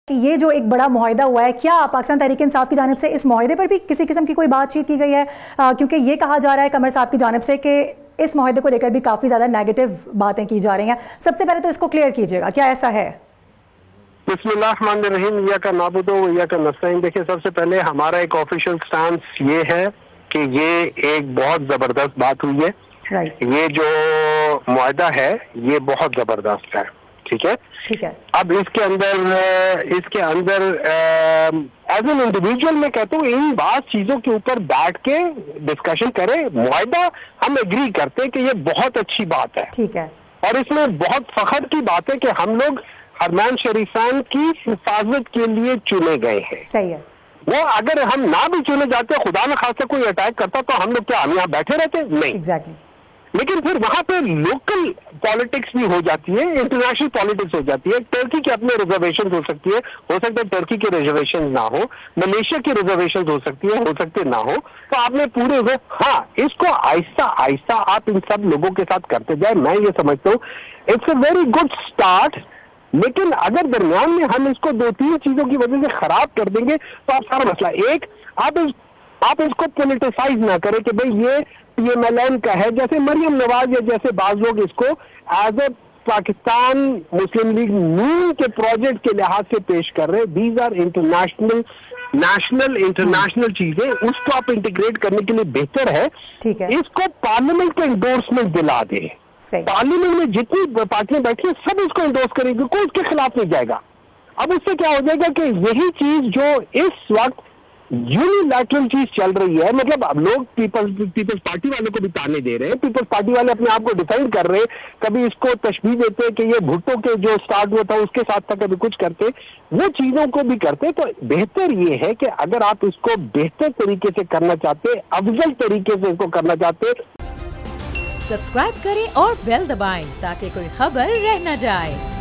ये जो एक बड़ा मुआहिदा हुआ है, क्या पाकिस्तान तहरीक इंसाफ की जानिब से इस मुआहिदे पर भी किसी किस्म की कोई बातचीत की गई है? क्योंकि ये कहा जा रहा है कमर साहब की जानिब से कि इस मुआहिदे को लेकर भी काफ़ी ज़्यादा नेगेटिव बातें की जा रही हैं। सबसे पहले तो इसको क्लियर कीजिएगा, क्या ऐसा है? बिस्मिल्लाहिर्रहमानिर्रहीम, या का नाबुदो या का नस्तईन। देखिए, सबसे पहले हमारा एक ऑफिशियल स्टांस ये है कि ये एक बहुत जबरदस्त बात हुई है। ये जो मुआहिदा है ये बहुत जबरदस्त है। ठीक है। अब इसके अंदर एज एन इंडिविजुअल मैं कहता हूँ इन बात चीजों के ऊपर बैठ के डिस्कशन करें। मुआहिदा हम एग्री करते हैं कि ये बहुत अच्छी बात है। ठीक है। और इसमें बहुत फख्र की बात है कि हम लोग हरमैन शरीफान की हिफाजत के लिए चुने गए हैं। सही है। वो अगर हम ना भी चुने जाते, खुदा न खास्ता कोई अटैक करता, तो हम लोग क्या हम यहाँ बैठे रहते? नहीं। एग्जैक्टली। लेकिन फिर वहां पे लोकल पॉलिटिक्स भी हो जाती है, इंटरनेशनल पॉलिटिक्स हो जाती है। टर्की के अपने रिजर्वेशन हो सकती है, हो सकता है टर्की के रिजर्वेशन ना हो, मलेशिया की रिजर्वेशन हो सकती है, हो सकते ना हो। तो आपने पूरे हाँ, इसको आहिस्ता आहिस्ता आप इन सब लोगों के साथ करते जाए। मैं ये समझता हूँ it's a very good start. लेकिन अगर दरमियान में हम इसको दो तीन चीजों की वजह से खराब कर देंगे तो आप सारा मसला एक आप इसको पॉलिटिसाइज ना करें कि भाई ये PMLN का है, जैसे मरियम नवाज या जैसे बाज लोग इसको एज ए पाकिस्तान मुस्लिम लीग नून के प्रोजेक्ट के लिहाज से पेश कर रहे हैं। दीज आर इंटरनेशनल चीजें, उसको आप इंटीग्रेट करने के लिए बेहतर है इसको पार्लियामेंट को एंडोर्समेंट दिला दे। पार्लियामेंट में जितनी पार्टियां बैठी है सब इसको एंडोर्स करेगी, कोई उसके खिलाफ नहीं जाएगा। अब उससे क्या हो जाएगा कि यही चीज जो इस वक्त यूनिलैटरल चीज चल रही है, मतलब अब लोग पीपल्स पार्टी वालों को भी ताने दे रहे हैं, पीपल्स पार्टी वाले अपने आप को डिफाइन कर रहे हैं, कभी इसको तशबीह देते हैं कि ये भुट्टो के जो स्टार्ट हुआ था उसके साथ था, कभी कुछ करते, वो चीजों को भी करते। तो बेहतर ये है कि अगर आप इसको बेहतर तरीके से करना चाहते, अफजल तरीके से इसको करना चाहते, सब्सक्राइब करें और बेल दबाएं ताकि कोई खबर रह न जाए।